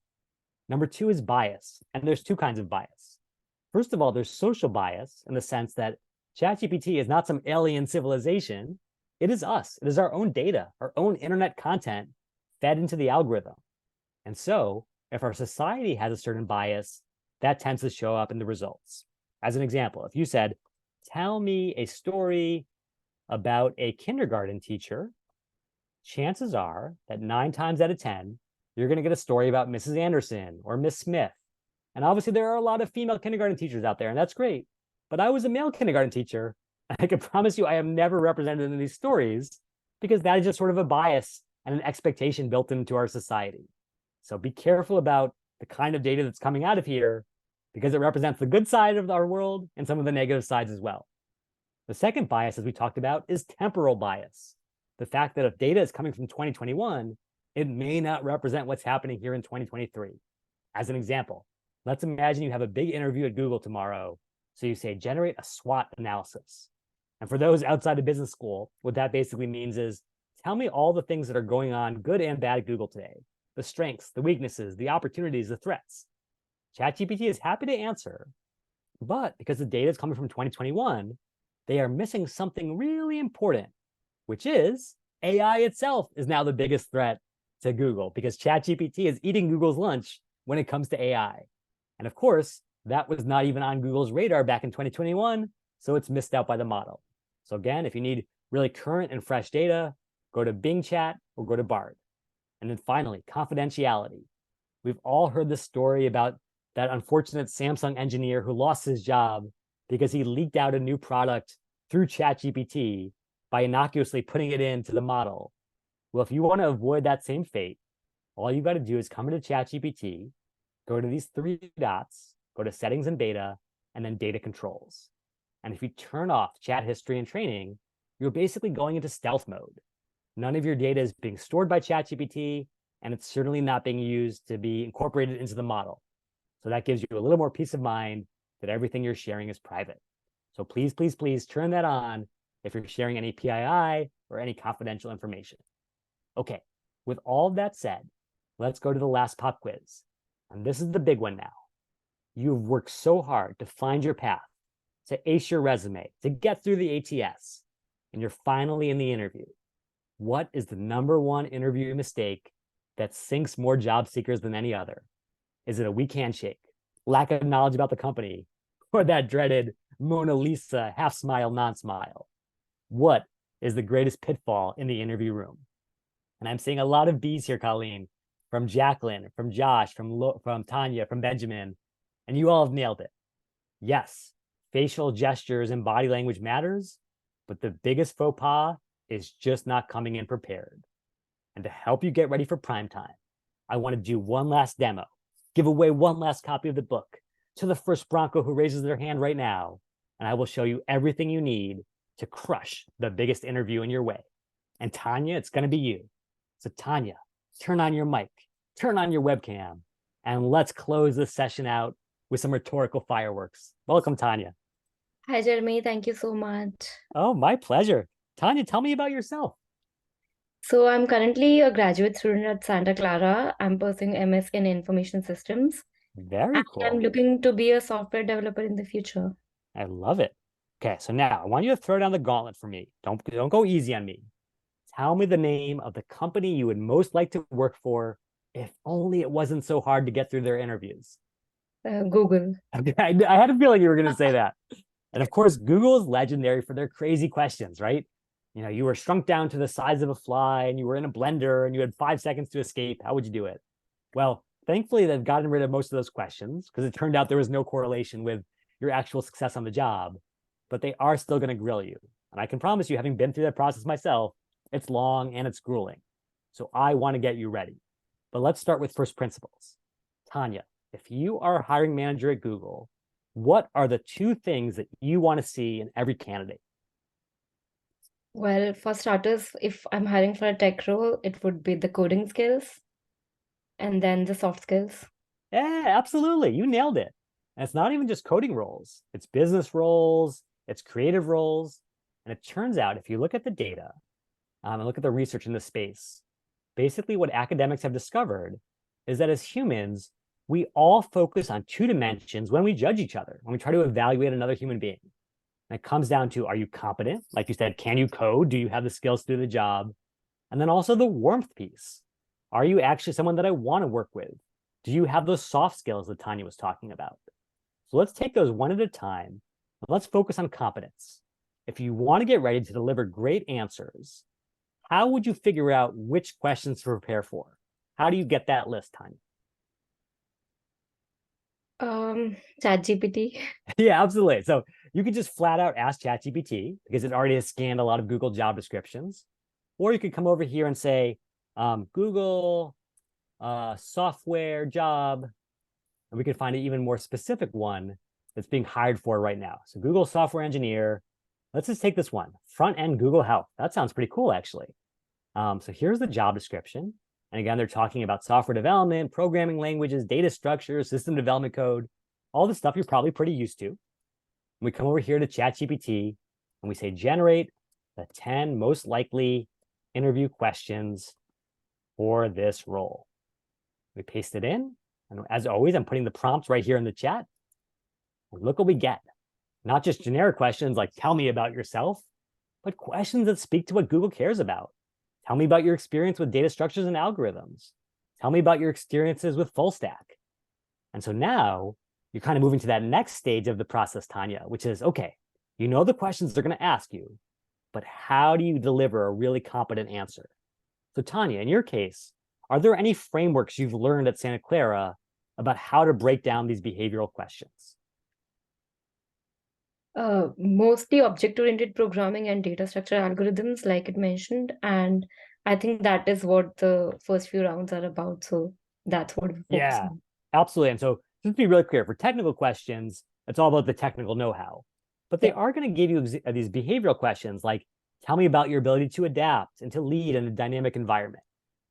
Number 2 is bias. And there's 2 kinds of bias. First of all, there's social bias in the sense that ChatGPT is not some alien civilization. It is us. It is our own data, our own internet content fed into the algorithm. And so if our society has a certain bias, that tends to show up in the results. As an example, if you said, tell me a story about a kindergarten teacher, chances are that 9 times out of 10, you're going to get a story about Mrs. Anderson or Miss Smith. And obviously there are a lot of female kindergarten teachers out there, and that's great. But I was a male kindergarten teacher, and I can promise you I am never represented in these stories because that is just sort of a bias and an expectation built into our society. So be careful about the kind of data that's coming out of here because it represents the good side of our world and some of the negative sides as well. The second bias, as we talked about, is temporal bias. The fact that if data is coming from 2021, it may not represent what's happening here in 2023. As an example, let's imagine you have a big interview at Google tomorrow. So you say, generate a SWOT analysis. And for those outside of business school, what that basically means is tell me all the things that are going on, good and bad at Google today, the strengths, the weaknesses, the opportunities, the threats. ChatGPT is happy to answer, but because the data is coming from 2021, they are missing something really important, which is AI itself is now the biggest threat to Google because ChatGPT is eating Google's lunch when it comes to AI. And of course, that was not even on Google's radar back in 2021, so it's missed out by the model. So again, if you need really current and fresh data, go to Bing Chat or go to Bard. And then finally, confidentiality. We've all heard the story about that unfortunate Samsung engineer who lost his job because he leaked out a new product through ChatGPT by innocuously putting it into the model. Well, if you want to avoid that same fate, all you got to do is come into ChatGPT, go to these three dots, go to settings and beta, and then data controls. And if you turn off chat history and training, you're basically going into stealth mode. None of your data is being stored by ChatGPT, and it's certainly not being used to be incorporated into the model. So that gives you a little more peace of mind that everything you're sharing is private. So please, please, please turn that on if you're sharing any PII or any confidential information. Okay, with all of that said, let's go to the last pop quiz. And this is the big one now. You've worked so hard to find your path, to ace your resume, to get through the ATS, and you're finally in the interview. What is the #1 interview mistake that sinks more job seekers than any other? Is it a weak handshake, lack of knowledge about the company, or that dreaded Mona Lisa half smile, non-smile? What is the greatest pitfall in the interview room? And I'm seeing a lot of B's here, Colleen, from Jacqueline, from Josh, from Tanya, from Benjamin, and you all have nailed it. Yes, facial gestures and body language matters, but the biggest faux pas is just not coming in prepared. And to help you get ready for prime time, I want to do one last demo, give away one last copy of the book to the first Bronco who raises their hand right now, and I will show you everything you need to crush the biggest interview in your way. And Tanya, it's going to be you. So Tanya, turn on your mic, turn on your webcam, and let's close this session out with some rhetorical fireworks. Welcome, Tanya. Hi, Jeremy. Thank you so much. Oh, my pleasure. Tanya, tell me about yourself. So I'm currently a graduate student at Santa Clara. I'm pursuing MS in Information Systems. Very And I'm cool. looking to be a software developer in the future. I love it. Okay, so now I want you to throw down the gauntlet for me. Don't go easy on me. Tell me the name of the company you would most like to work for if only it wasn't so hard to get through their interviews. Google. I had a feeling you were going to say that. And of course, Google is legendary for their crazy questions, right? You know, you were shrunk down to the size of a fly and you were in a blender and you had 5 seconds to escape. How would you do it? Well, thankfully, they've gotten rid of most of those questions because it turned out there was no correlation with your actual success on the job, but they are still going to grill you. And I can promise you, having been through that process myself, it's long and it's grueling. So I want to get you ready. But let's start with first principles. Tanya, if you are a hiring manager at Google, what are the 2 things that you want to see in every candidate? Well, for starters, if I'm hiring for a tech role, it would be the coding skills and then the soft skills. Yeah, absolutely. You nailed it. And it's not even just coding roles. It's business roles, it's creative roles. And it turns out if you look at the data and look at the research in the space, basically what academics have discovered is that as humans, we all focus on 2 dimensions when we judge each other, when we try to evaluate another human being. And it comes down to, are you competent? Like you said, can you code? Do you have the skills to do the job? And then also the warmth piece. Are you actually someone that I want to work with? Do you have those soft skills that Tanya was talking about? So let's take those one at a time. And let's focus on competence. If you want to get ready to deliver great answers, how would you figure out which questions to prepare for? How do you get that list, Tanya? ChatGPT. Yeah, absolutely. So you could just flat out ask ChatGPT because it already has scanned a lot of Google job descriptions. Or you could come over here and say, Google software job, and we could find an even more specific one that's being hired for right now. So Google software engineer. Let's just take this one, front-end Google Health. That sounds pretty cool, actually. So here's the job description. And again, they're talking about software development, programming languages, data structures, system development code, all the stuff you're probably pretty used to. We come over here to ChatGPT, and we say generate the 10 most likely interview questions for this role. We paste it in, and as always, I'm putting the prompt right here in the chat. And look what we get. Not just generic questions like tell me about yourself, but questions that speak to what Google cares about. Tell me about your experience with data structures and algorithms. Tell me about your experiences with full stack. And so now you're kind of moving to that next stage of the process, Tanya, which is, okay, you know the questions they're going to ask you, but how do you deliver a really competent answer? So Tanya, in your case, are there any frameworks you've learned at Santa Clara about how to break down these behavioral questions? Mostly object-oriented programming and data structure algorithms, like it mentioned. And I think that is what the first few rounds are about. So that's what we focus on. Absolutely. And so just to be really clear, for technical questions, it's all about the technical know-how. But they are going to give you these behavioral questions like, tell me about your ability to adapt and to lead in a dynamic environment.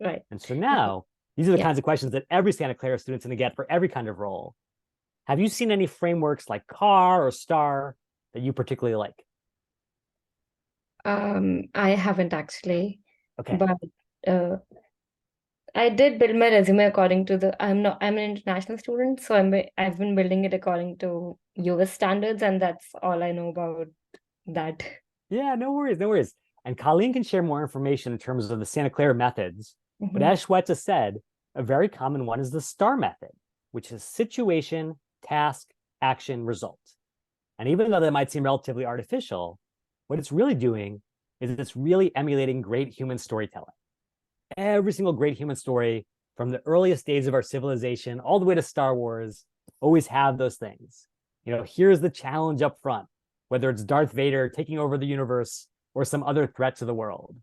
Right. And so now, these are the kinds of questions that every Santa Clara student's going to get for every kind of role. Have you seen any frameworks like CAR or STAR that you particularly like? I haven't actually. Okay. But I did build my resume according to I'm an international student, so I've been building it according to US standards, and that's all I know about that. Yeah, no worries, no worries. And Colleen can share more information in terms of the Santa Clara methods. But as Shweta said, a very common one is the STAR method, which is situation, task, action, result. And even though that might seem relatively artificial, what it's really doing is it's really emulating great human storytelling. Every single great human story from the earliest days of our civilization all the way to Star Wars always have those things. You know, here's the challenge up front, whether it's Darth Vader taking over the universe or some other threat to the world.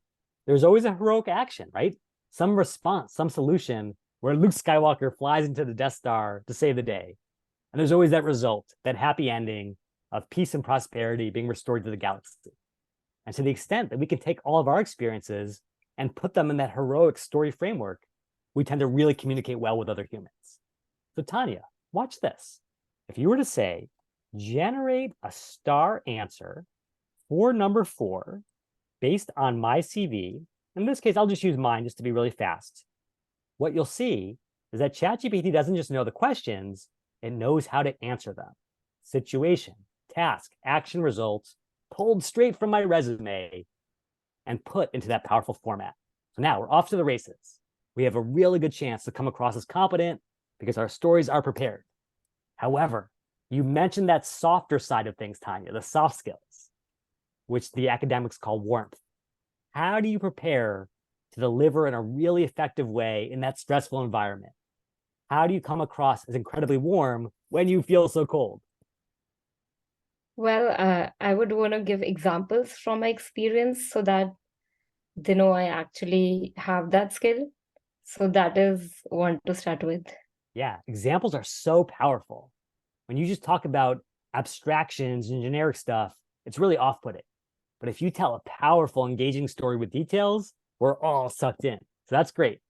There's always a heroic action, right? Some response, some solution where Luke Skywalker flies into the Death Star to save the day. And there's always that result, that happy ending of peace and prosperity being restored to the galaxy. And to the extent that we can take all of our experiences and put them in that heroic story framework, we tend to really communicate well with other humans. So Tanya, watch this. If you were to say, generate a STAR answer for number 4 based on my CV, in this case, I'll just use mine just to be really fast. What you'll see is that ChatGPT doesn't just know the questions, it knows how to answer them. Situation, task, action, results, pulled straight from my resume and put into that powerful format. So now we're off to the races. We have a really good chance to come across as competent because our stories are prepared. However, you mentioned that softer side of things, Tanya, the soft skills, which the academics call warmth. How do you prepare to deliver in a really effective way in that stressful environment? How do you come across as incredibly warm when you feel so cold? Well, I would want to give examples from my experience so that they know I actually have that skill. So that is one to start with. Yeah, examples are so powerful. When you just talk about abstractions and generic stuff, it's really off-putting. But if you tell a powerful, engaging story with details, we're all sucked in. So that's great.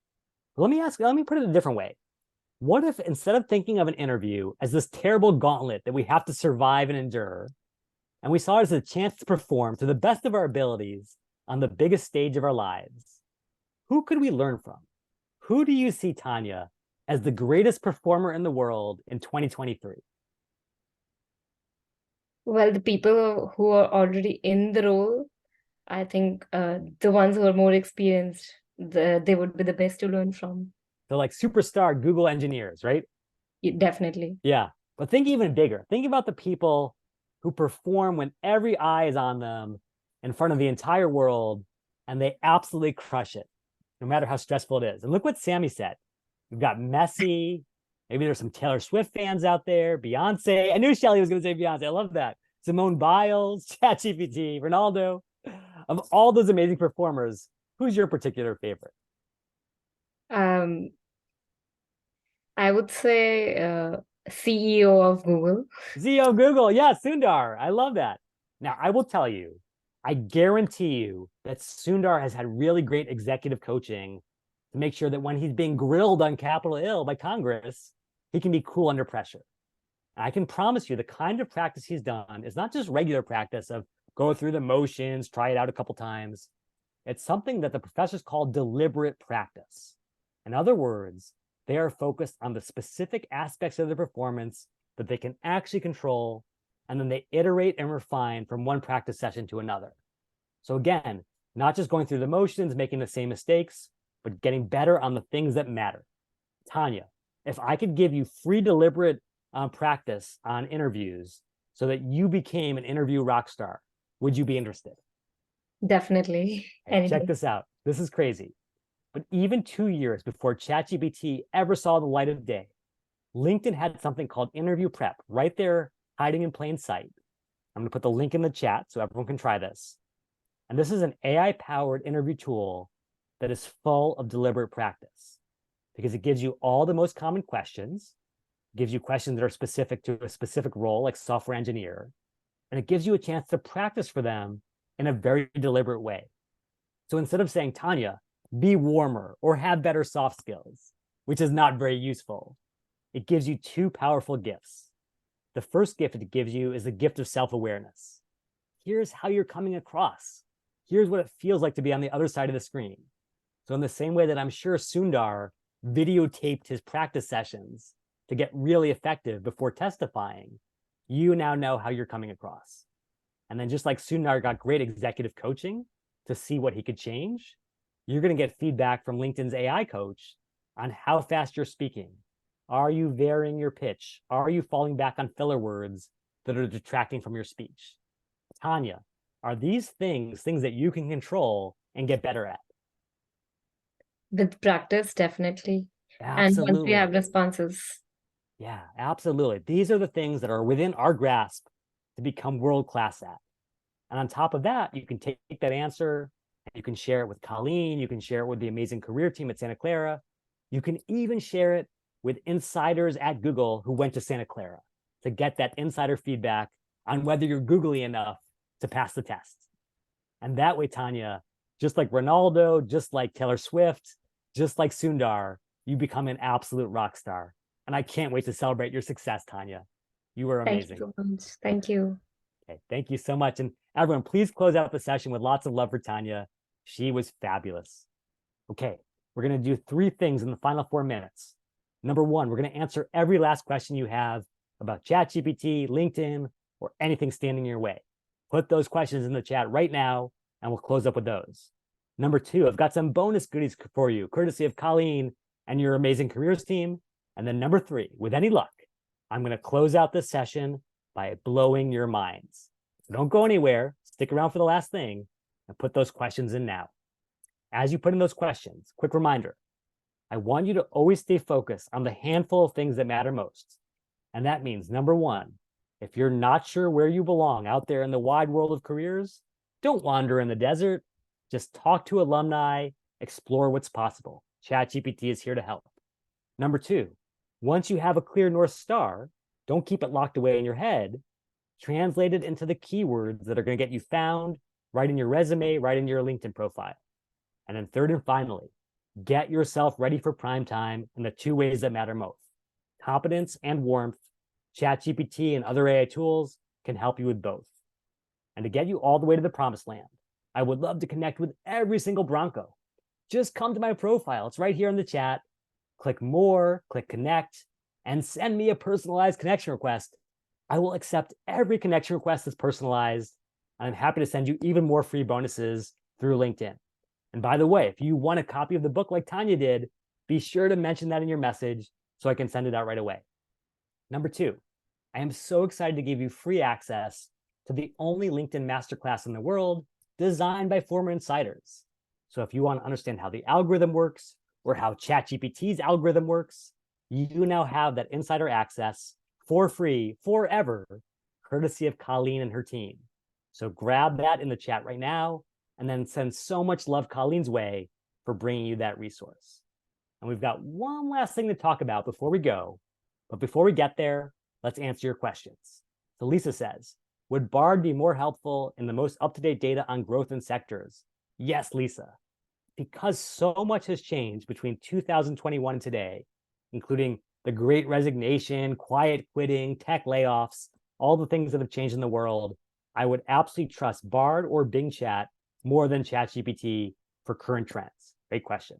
But let me put it a different way. What if instead of thinking of an interview as this terrible gauntlet that we have to survive and endure, and we saw it as a chance to perform to the best of our abilities on the biggest stage of our lives? Who could we learn from? Who do you see, Tanya, as the greatest performer in the world in 2023? Well, the people who are already in the role, I think the ones who are more experienced, they would be the best to learn from. So like superstar Google engineers, right? Definitely. Yeah, but think even bigger. Think about the people who perform when every eye is on them in front of the entire world, and they absolutely crush it, no matter how stressful it is. And look what Sammy said. We've got Messi. Maybe there's some Taylor Swift fans out there. Beyonce. I knew Shelly was going to say Beyonce. I love that. Simone Biles, ChatGPT, Ronaldo. Of all those amazing performers, who's your particular favorite? I would say CEO of Google. CEO Google. Yeah, Sundar. I love that. Now, I will tell you, I guarantee you that Sundar has had really great executive coaching to make sure that when he's being grilled on Capitol Hill by Congress, he can be cool under pressure. And I can promise you the kind of practice he's done is not just regular practice of go through the motions, try it out a couple times. It's something that the professors call deliberate practice. In other words, they are focused on the specific aspects of the performance that they can actually control, and then they iterate and refine from one practice session to another. So again, not just going through the motions, making the same mistakes, but getting better on the things that matter. Tanya, if I could give you free deliberate practice on interviews so that you became an interview rock star, would you be interested? Definitely. Hey, check Anything. this out. This is crazy. But even 2 years before ChatGPT ever saw the light of day, LinkedIn had something called interview prep right there, hiding in plain sight. I'm going to put the link in the chat so everyone can try this. And this is an AI-powered interview tool that is full of deliberate practice because it gives you all the most common questions, gives you questions that are specific to a specific role like software engineer, and it gives you a chance to practice for them in a very deliberate way. So instead of saying, Tanya, be warmer or have better soft skills, which is not very useful, it gives you two powerful gifts. The first gift it gives you is the gift of self-awareness. Here's how you're coming across. Here's what it feels like to be on the other side of the screen. So in the same way that I'm sure Sundar videotaped his practice sessions to get really effective before testifying, you now know how you're coming across. And then just like Sundar got great executive coaching to see what he could change, you're going to get feedback from LinkedIn's AI coach on how fast you're speaking. Are you varying your pitch? Are you falling back on filler words that are detracting from your speech? Tanya, are these things that you can control and get better at? With practice, definitely. And once we Absolutely. have responses. Yeah, absolutely. These are the things that are within our grasp to become world-class at. And on top of that, you can take that answer and you can share it with Colleen. You can share it with the amazing career team at Santa Clara. You can even share it with insiders at Google who went to Santa Clara to get that insider feedback on whether you're googly enough to pass the test. And that way, Tanya, just like Ronaldo, just like Taylor Swift, just like Sundar, you become an absolute rock star. And I can't wait to celebrate your success, Tanya. You were amazing. Thank you so much. Thank you. Okay, thank you so much. And everyone, please close out the session with lots of love for Tanya. She was fabulous. Okay, we're going to do 3 things in the final 4 minutes. Number 1, we're going to answer every last question you have about ChatGPT, LinkedIn, or anything standing in your way. Put those questions in the chat right now, and we'll close up with those. Number 2, I've got some bonus goodies for you, courtesy of Colleen and your amazing careers team. And then number 3, with any luck, I'm going to close out this session by blowing your minds. So don't go anywhere. Stick around for the last thing and put those questions in now. As you put in those questions, quick reminder, I want you to always stay focused on the handful of things that matter most. And that means, number 1, if you're not sure where you belong out there in the wide world of careers, don't wander in the desert. Just talk to alumni, explore what's possible. ChatGPT is here to help. Number 2, once you have a clear North Star, don't keep it locked away in your head. Translate it into the keywords that are going to get you found right in your resume, right in your LinkedIn profile. And then third and finally, get yourself ready for prime time in the 2 ways that matter most. Competence and warmth. ChatGPT and other AI tools can help you with both. And to get you all the way to the promised land, I would love to connect with every single Bronco. Just come to my profile. It's right here in the chat. Click more, click connect, and send me a personalized connection request. I will accept every connection request that's personalized. And I'm happy to send you even more free bonuses through LinkedIn. And by the way, if you want a copy of the book like Tanya did, be sure to mention that in your message so I can send it out right away. Number 2, I am so excited to give you free access to the only LinkedIn masterclass in the world designed by former insiders. So if you want to understand how the algorithm works or how ChatGPT's algorithm works, you now have that insider access for free forever, courtesy of Colleen and her team. So grab that in the chat right now and then send so much love Colleen's way for bringing you that resource. And we've got one last thing to talk about before we go. But before we get there, let's answer your questions. So Lisa says, would BARD be more helpful in the most up-to-date data on growth in sectors? Yes, Lisa. Because so much has changed between 2021 and today, including the great resignation, quiet quitting, tech layoffs, all the things that have changed in the world, I would absolutely trust Bard or Bing Chat more than ChatGPT for current trends? Great question.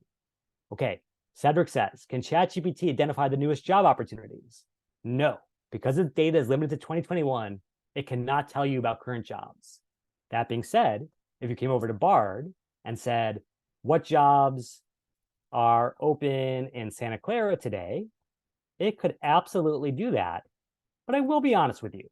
Okay, Cedric says, can ChatGPT identify the newest job opportunities? No, because its data is limited to 2021, it cannot tell you about current jobs. That being said, if you came over to Bard and said, what jobs are open in Santa Clara today, it could absolutely do that. But I will be honest with you,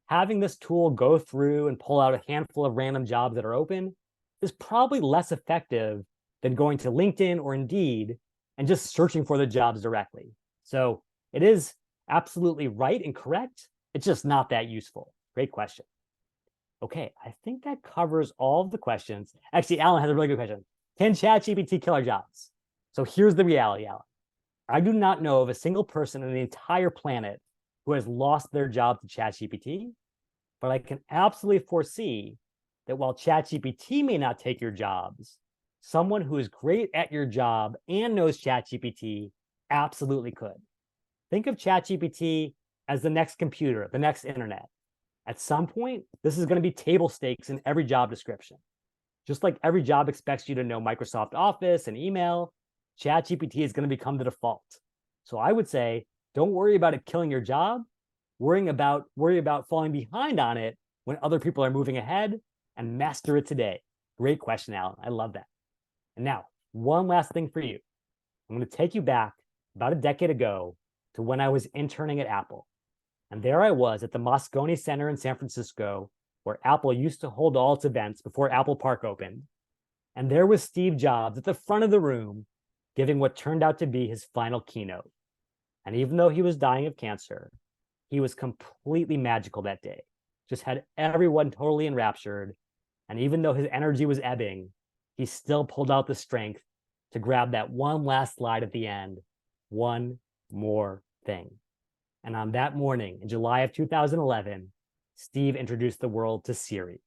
having this tool go through and pull out a handful of random jobs that are open is probably less effective than going to LinkedIn or Indeed and just searching for the jobs directly. So it is absolutely right and correct. It's just not that useful. Great question. Okay, I think that covers all of the questions. Actually, Alan has a really good question. Can ChatGPT kill our jobs? So here's the reality, Alan. I do not know of a single person on the entire planet who has lost their job to ChatGPT, but I can absolutely foresee that while ChatGPT may not take your jobs, someone who is great at your job and knows ChatGPT absolutely could. Think of ChatGPT as the next computer, the next internet. At some point, this is going to be table stakes in every job description. Just like every job expects you to know Microsoft Office and email, ChatGPT is going to become the default. So I would say, don't worry about it killing your job. Worry about falling behind on it when other people are moving ahead, and master it today. Great question, Alan. I love that. And now, one last thing for you. I'm going to take you back about a decade ago to when I was interning at Apple. And there I was at the Moscone Center in San Francisco, where Apple used to hold all its events before Apple Park opened. And there was Steve Jobs at the front of the room giving what turned out to be his final keynote. And even though he was dying of cancer, he was completely magical that day, just had everyone totally enraptured. And even though his energy was ebbing, he still pulled out the strength to grab that one last slide at the end, one more thing. And on that morning, in July of 2011, Steve introduced the world to Siri.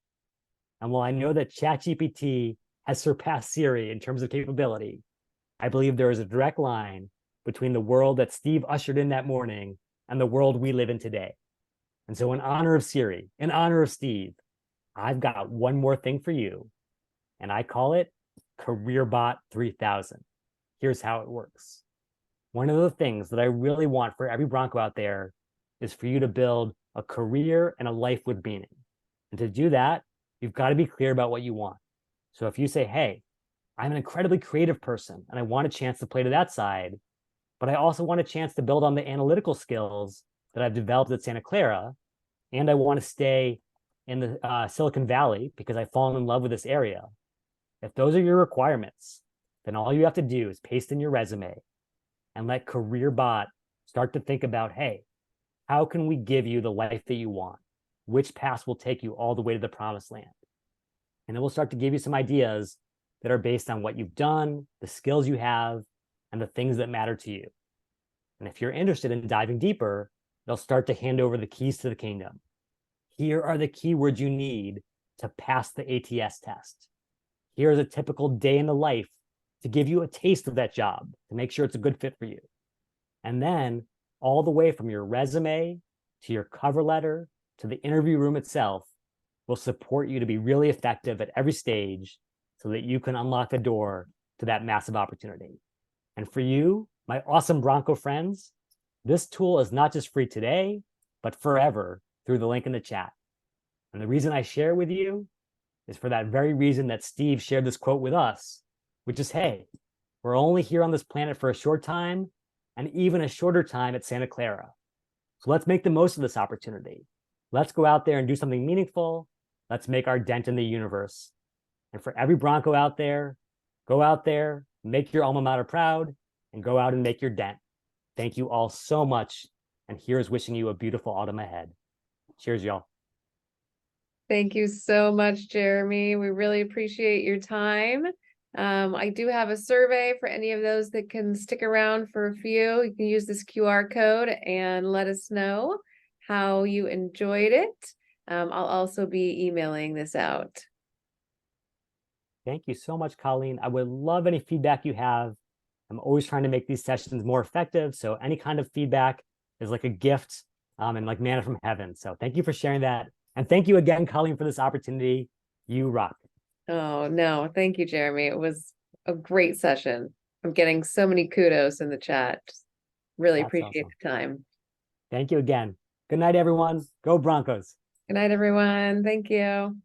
And while I know that ChatGPT has surpassed Siri in terms of capability, I believe there is a direct line between the world that Steve ushered in that morning and the world we live in today. And so in honor of Siri, in honor of Steve, I've got one more thing for you, and I call it CareerBot 3000. Here's how it works. One of the things that I really want for every Bronco out there is for you to build a career and a life with meaning. And to do that, you've got to be clear about what you want. So if you say, hey, I'm an incredibly creative person and I want a chance to play to that side, but I also want a chance to build on the analytical skills that I've developed at Santa Clara, and I want to stay in the Silicon Valley because I've fallen in love with this area. If those are your requirements, then all you have to do is paste in your resume and let CareerBot start to think about, hey, how can we give you the life that you want? Which path will take you all the way to the promised land? And it will start to give you some ideas that are based on what you've done, the skills you have, and the things that matter to you. And if you're interested in diving deeper, they'll start to hand over the keys to the kingdom. Here are the keywords you need to pass the ATS test. Here's a typical day in the life to give you a taste of that job, to make sure it's a good fit for you. And then all the way from your resume to your cover letter to the interview room itself will support you to be really effective at every stage so that you can unlock the door to that massive opportunity. And for you, my awesome Bronco friends, this tool is not just free today, but forever through the link in the chat. And the reason I share it with you is for that very reason that Steve shared this quote with us, which is, hey, we're only here on this planet for a short time and even a shorter time at Santa Clara. So let's make the most of this opportunity. Let's go out there and do something meaningful. Let's make our dent in the universe. And for every Bronco out there, go out there, make your alma mater proud, and go out and make your dent. Thank you all so much. And here's wishing you a beautiful autumn ahead. Cheers, y'all. Thank you so much, Jeremy. We really appreciate your time. I do have a survey for any of those that can stick around for a few. You can use this QR code and let us know how you enjoyed it. I'll also be emailing this out. Thank you so much, Colleen. I would love any feedback you have. I'm always trying to make these sessions more effective. So any kind of feedback is like a gift and like manna from heaven. So thank you for sharing that. And thank you again, Colleen, for this opportunity. You rock. Oh, no, thank you, Jeremy. It was a great session. I'm getting so many kudos in the chat. Really That's appreciate awesome. the time. Thank you again. Good night, everyone. Go Broncos. Good night, everyone. Thank you.